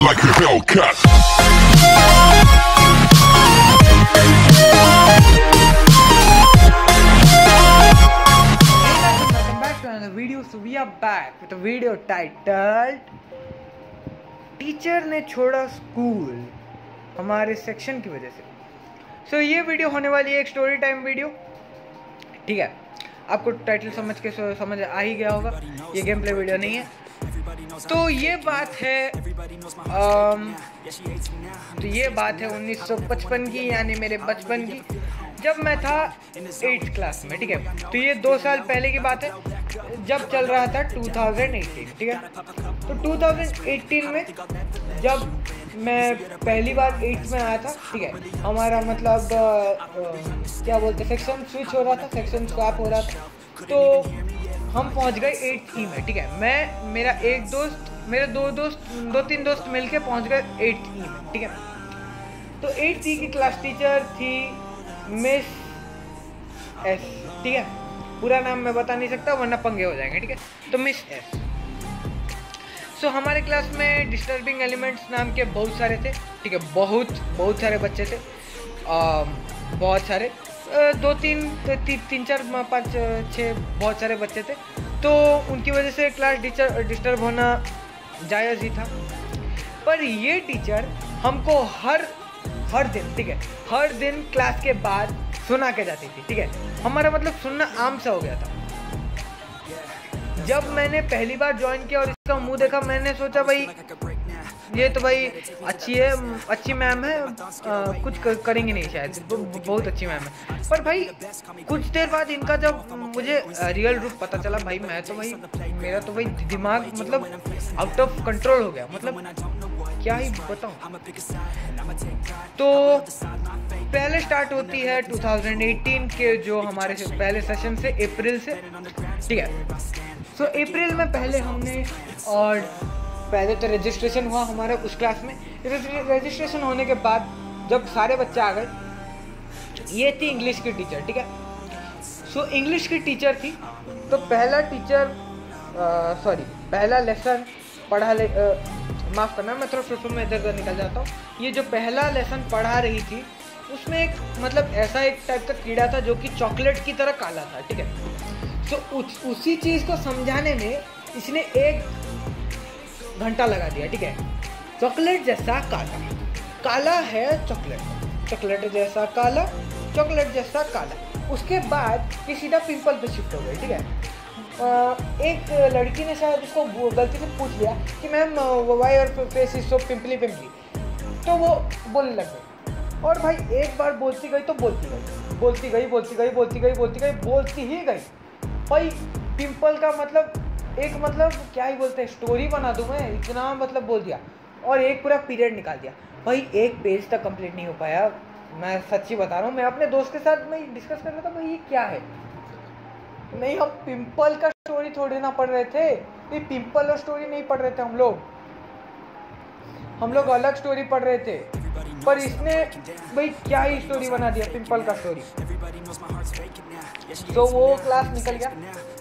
like a Hellcat. Welcome back to another video. So we are back with a video titled teacher ने छोड़ा school हमारे section की वजह से। सो ये वीडियो होने वाली है एक स्टोरी टाइम वीडियो, ठीक है। आपको टाइटल समझ आ ही गया होगा, ये गेम प्ले वीडियो नहीं है। तो ये बात है 1955 की, यानी मेरे बचपन की, जब मैं था 8th क्लास में, ठीक है। तो ये 2 साल पहले की बात है, जब चल रहा था 2018, ठीक है। तो 2018 में जब मैं पहली बार 8th में आया था, ठीक है, हमारा मतलब क्या बोलते, सेक्शन स्विच हो रहा था, सेक्शन स्वैप हो रहा था। तो हम पहुंच गए 8th ई में, ठीक है। मेरा एक दोस्त, मेरे दो तीन दोस्त मिलके पहुंच गए 8th ई में, ठीक है। तो 8th ई की क्लास टीचर थी मिस एस, ठीक है। पूरा नाम मैं बता नहीं सकता वरना पंगे हो जाएंगे, ठीक है। तो मिस एस। सो हमारे क्लास में डिस्टर्बिंग एलिमेंट्स नाम के बहुत सारे थे, ठीक है। बहुत सारे बच्चे थे, बहुत सारे, 2 3 4 5 6 बहुत सारे बच्चे थे। तो उनकी वजह से क्लास डिस्टर्ब होना जायज़ ही था। पर ये टीचर हमको हर दिन, ठीक है, हर दिन क्लास के बाद सुना के जाती थी, ठीक है। हमारा मतलब सुनना आम सा हो गया था। जब मैंने पहली बार ज्वाइन किया और इसका मुंह देखा, मैंने सोचा भाई ये तो भाई अच्छी मैम है, कुछ करेंगे नहीं शायद, बहुत अच्छी मैम है। पर भाई कुछ देर बाद इनका जब मुझे रियल रूप पता चला, भाई मेरा तो भाई दिमाग मतलब आउट ऑफ कंट्रोल हो गया, मतलब क्या ही बताऊं। तो पहले स्टार्ट होती है 2018 के जो हमारे पहले सेशन से, अप्रैल से, ठीक है। सो अप्रैल में पहले हमने, और पहले तो रजिस्ट्रेशन हुआ हमारा उस क्लास में। रजिस्ट्रेशन होने के बाद जब सारे बच्चे आ गए, ये थी इंग्लिश की टीचर, ठीक है। सो इंग्लिश की टीचर थी, तो पहला लेसन पढ़ा ले, माफ़ करना मैं थोड़ा शुरू में इधर निकल जाता हूँ। ये जो पहला लेसन पढ़ा रही थी, उसमें एक मतलब ऐसा एक टाइप का कीड़ा था जो कि चॉकलेट की तरह काला था, ठीक है। तो उसी चीज़ को समझाने में इसने 1 घंटा लगा दिया, ठीक है। चॉकलेट जैसा काला है, चॉकलेट जैसा काला, चॉकलेट जैसा काला। उसके बाद ये सीधा पिंपल पे शिफ्ट हो गई, ठीक है। एक लड़की ने शायद उसको गलती से पूछ लिया कि ma'am why your face is so pimply, तो वो बोलने लग गई। और भाई एक बार बोलती गई तो बोलती ही गई। भाई पिंपल का मतलब क्या ही बोलते हैं, स्टोरी बना दूं मैं, इतना मतलब बोल दिया। और एक पूरा पीरियड निकाल दिया। भाई एक पेज तक कंप्लीट नहीं हो पाया, मैं सच्ची बता रहा हूँ। मैं अपने दोस्त के साथ मैं डिस्कस कर रहा था, भाई ये क्या है। नहीं, हम पिंपल का स्टोरी थोड़ी ना पढ़ रहे थे, ये पिंपल और स्टोरी नहीं पढ़ रहे थे हम लोग अलग स्टोरी पढ़ रहे थे। पर इसने भाई क्या ही स्टोरी बना दिया, पिंपल का स्टोरी। तो वो क्लास निकल गया।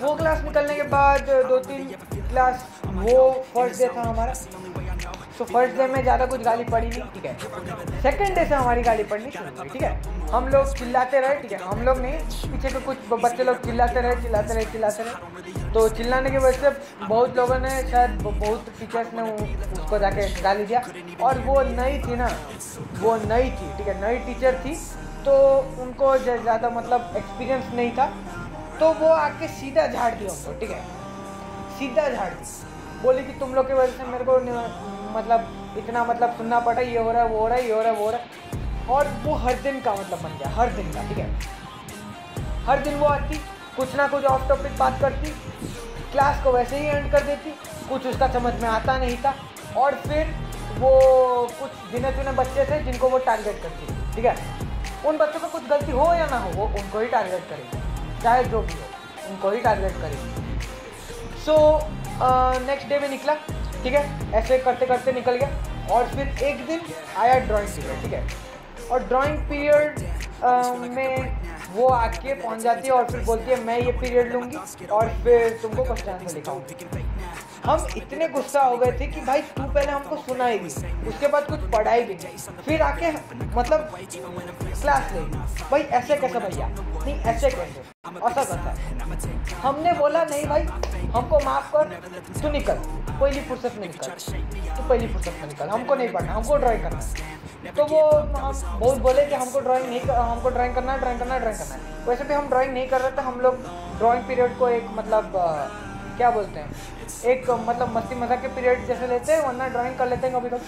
वो क्लास निकलने के बाद 2-3 क्लास, वो फर्स्ट डे था हमारा। तो फर्स्ट डे में ज़्यादा कुछ गाली पड़ी नहीं, ठीक है। सेकंड डे से हमारी गाली पड़नी शुरू हुई, ठीक है। हम लोग चिल्लाते रहे, ठीक है। हम लोग नहीं, पीछे के कुछ बच्चे लोग चिल्लाते रहे। तो चिल्लाने की वजह से बहुत लोगों ने, शायद बहुत टीचर्स ने उसको जाके गाली दिया। और वो नई थी, ठीक है, नई टीचर थी, तो उनको ज़्यादा मतलब एक्सपीरियंस नहीं था। तो वो आके सीधा झाड़ दिया हमको, ठीक है, सीधा झाड़ दी। बोली कि तुम लोग की वजह से मेरे को मतलब इतना मतलब सुनना पड़ा, ये हो रहा है, वो हो रहा है, ये हो रहा है, वो हो रहा है। और वो हर दिन का मतलब बन गया, हर दिन का, ठीक है। हर दिन वो आती, कुछ ना कुछ ऑफ टॉपिक बात करती, क्लास को वैसे ही एंड कर देती, कुछ उसका समझ में आता नहीं था। और फिर वो कुछ गिने चुने बच्चे थे जिनको वो टारगेट करती थी, ठीक है। उन बच्चों को कुछ गलती हो या ना हो, वो उनको ही टारगेट करेगी, चाहे जो भी हो, उनको ही टारगेट करेगी। सो नेक्स्ट डे में निकला, ठीक है, ऐसे करते करते निकल गया। और फिर एक दिन आया ड्राइंग पीरियड, ठीक है। और ड्राइंग पीरियड में वो आके पहुंच जाती है और फिर बोलती है मैं ये पीरियड लूँगी और फिर तुमको क्वेश्चन आंसर लिखाऊंगी। हम इतने गुस्सा हो गए थे कि भाई तू पहले हमको सुनाई भी, उसके बाद कुछ पढ़ाई भी नहीं, फिर आके मतलब क्लास ले भाई ऐसे कैसे भैया, नहीं ऐसे कैसे, ऐसा कैसा। हमने बोला नहीं भाई हमको माफ कर, तू निकल पहली फुर्सत में निकल, तू पहली फुर्सत में निकल, हमको नहीं पढ़ना, हमको ड्राइंग करना है। तो वो हम बहुत बोले कि हमको ड्राइंग नहीं हमको ड्राइंग करना है, ड्राइंग करना है, ड्राइंग करना है। वैसे भी हम ड्राइंग नहीं कर रहे थे, हम लोग ड्राइंग पीरियड को एक मतलब क्या बोलते हैं, एक मतलब मस्ती मजाक के पीरियड जैसे लेते हैं, वरना ड्राइंग कर लेते हैं कभी कभी।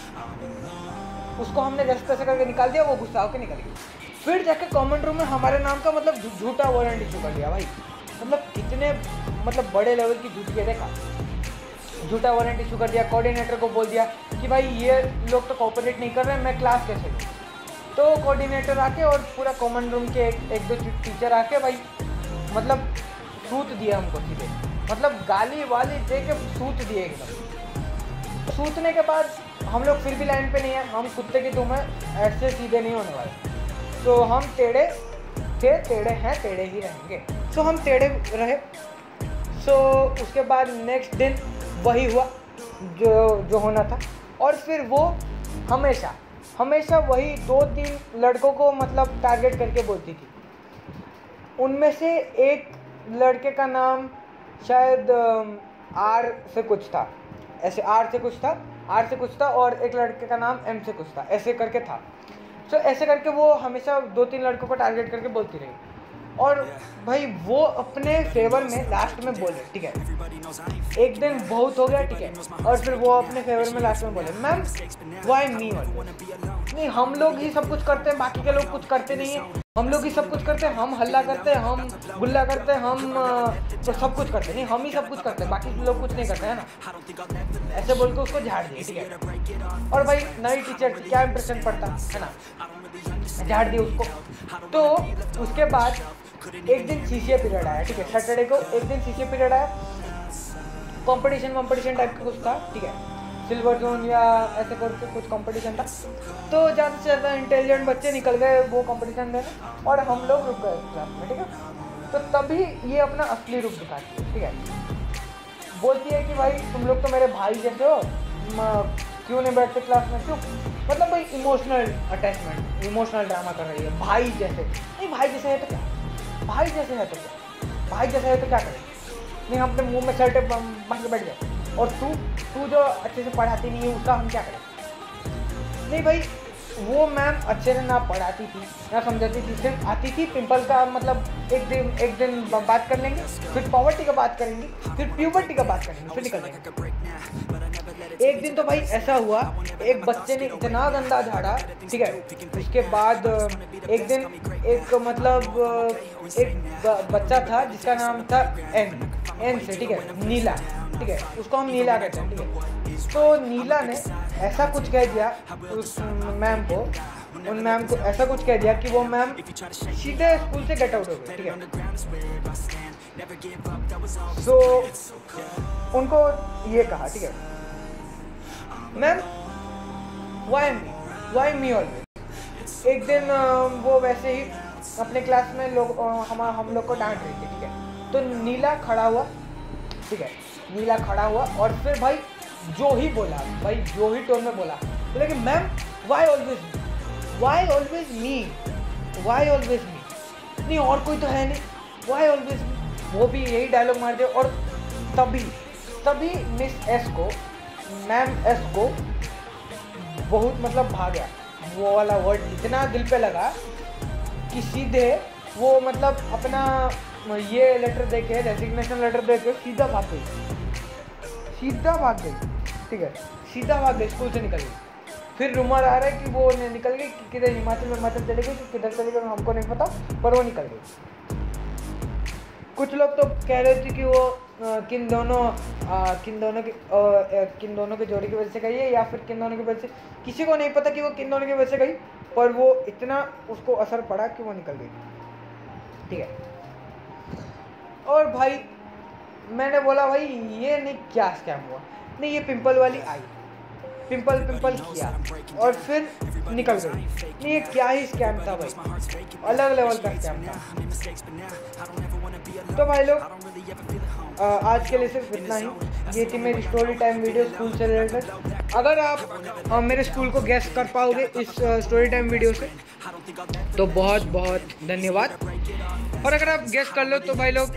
उसको हमने जैसे तैसे करके निकाल दिया, वो गुस्सा होकर निकल गई। फिर जाके कमेंट रूम में हमारे नाम का मतलब झूठा वारंट इशू कर दिया भाई, मतलब कितने मतलब बड़े लेवल की झूठी है, देखा झूठा वारंट इशू कर दिया। कोऑर्डिनेटर को बोल दिया कि भाई ये लोग तो कोऑपरेट नहीं कर रहे, मैं क्लास कैसे लूँ। तो कोऑर्डिनेटर आके और पूरा कॉमन रूम के एक दो टीचर आके भाई मतलब सूत दिया हमको सीधे, मतलब गाली वाली दे के सूत दिए एकदम। सूतने के बाद हम लोग फिर भी लाइन पे नहीं है, हम कुत्ते की दुम है, ऐसे सीधे नहीं होने वाले। तो हम टेढ़े थे, टेढ़े हैं, टेढ़े ही रहेंगे। तो हम टेढ़े रहे। सो उसके बाद नेक्स्ट दिन वही हुआ जो होना था। और फिर वो हमेशा वही 2-3 लड़कों को मतलब टारगेट करके बोलती थी। उनमें से एक लड़के का नाम शायद आर से कुछ था, ऐसे आर से कुछ था, और एक लड़के का नाम एम से कुछ था, ऐसे करके था। तो ऐसे करके वो हमेशा 2-3 लड़कों को टारगेट करके बोलती रही। और भाई वो अपने फेवर में लास्ट में बोले, ठीक है, एक दिन बहुत हो गया, ठीक है, और फिर वो अपने फेवर में लास्ट में बोले, मैम व्हाई मी नहीं, हम लोग ही सब कुछ करते हैं, बाकी के लोग कुछ करते नहीं है, हम लोग ही सब कुछ करते हैं, हम हल्ला करते हैं, हम गुल्ला करते हैं, हम तो सब कुछ करते नहीं, हम ही सब कुछ करते हैं, बाकी लोग कुछ नहीं करते हैं ना। ऐसे बोल के उसको झाड़ दिए, ठीक है। और भाई नई टीचर थी, क्या इंप्रेशन पड़ता है ना, झाड़ दिए उसको। तो उसके बाद एक दिन सीसीए पीरियड आया, ठीक है, सैटरडे को एक दिन सीसीए पीरियड आया, कंपटीशन टाइप का कुछ था, ठीक है, सिल्वर जोन या ऐसे करके कुछ कंपटीशन था। तो ज़्यादा से ज़्यादा इंटेलिजेंट बच्चे निकल गए वो कंपटीशन देने, और हम लोग रुक गए क्लास में, ठीक है। तो तभी ये अपना असली रूप दिखाती है, ठीक है, बोलती है कि भाई तुम लोग तो मेरे भाई जैसे हो, क्यों नहीं बैठते क्लास में, क्यों, मतलब भाई इमोशनल अटैचमेंट, इमोशनल ड्रामा कर रही है, भाई जैसे नहीं, भाई जैसे है तो क्या, भाई जैसे है तो क्या, भाई जैसे है तो क्या करें, नहीं हम अपने मुंह में शर्ट बांध के बैठ गए, और तू जो अच्छे से पढ़ाती नहीं है उसका हम क्या करें। नहीं भाई वो मैम अच्छे से ना पढ़ाती थी ना समझाती थी, सिर्फ आती थी पिंपल का मतलब एक दिन बात कर लेंगे, फिर पॉवर्टी का बात करेंगे, फिर प्यूबर्टी का बात करेंगे, फिर निकल जाएंगे। एक दिन तो भाई ऐसा हुआ, एक बच्चे ने इतना गंदा झाड़ा, ठीक है, उसके बाद एक दिन एक मतलब एक बच्चा था जिसका नाम था एन से, ठीक है, नीला, ठीक है, उसको हम नीला कहते हैं, ठीक है। तो नीला ने ऐसा कुछ कह दिया उस मैम को, उन मैम को ऐसा कुछ कह दिया कि वो मैम सीधे स्कूल से गेट आउट हो गई, ठीक है। तो उनको ये कहा, ठीक है, मैम व्हाई मी ऑलवेज। एक दिन वो वैसे ही अपने क्लास में लोग हम लोग को डांट रही थी, ठीक है। तो नीला खड़ा हुआ, ठीक है, नीला खड़ा हुआ और फिर भाई जो ही बोला, भाई जो ही टोन में बोला, बोला कि मैम व्हाई ऑलवेज मी, नहीं और कोई तो है नहीं, व्हाई ऑलवेज मी, वो भी यही डायलॉग मार दिया। और तभी मिस एस को, मैम एस को बहुत मतलब भागा, वो वाला वर्ड इतना दिल पे लगा कि सीधे वो मतलब अपना ये लेटर देके, रेजिग्नेशन लेटर देके सीधा भाग गई, ठीक है, सीधा भाग गई, स्कूल से निकल गई। फिर रूमर आ रहा है कि वो निकल गई किधर, हिमाचल चले गई, किधर चले गए हमको नहीं पता, पर वो निकल गई। कुछ लोग तो कह रहे थे कि वो किन दोनों के जोड़ी की वजह से गई है, या फिर किन दोनों की वजह से, किसी को नहीं पता कि वो किन दोनों की वजह से गई, पर वो इतना उसको असर पड़ा कि वो निकल गई, ठीक है। और भाई मैंने बोला भाई ये नहीं क्या स्कैम हुआ, नहीं ये पिंपल वाली आई, पिंपल किया और फिर निकल गई। नहीं, ये क्या ही स्कैम था भाई, अलग लेवल का स्कैम था। तो भाई लोग आज के लिए सिर्फ इतना ही। ये थी मेरी स्टोरी टाइम वीडियो स्कूल से रिलेटेड। अगर आप मेरे स्कूल को गेस कर पाओगे इस स्टोरी टाइम वीडियो से तो बहुत बहुत धन्यवाद, और अगर आप गेस कर लो तो भाई लोग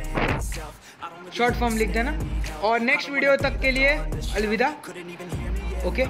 शॉर्ट फॉर्म लिख देना। और नेक्स्ट वीडियो तक के लिए अलविदा। ओके।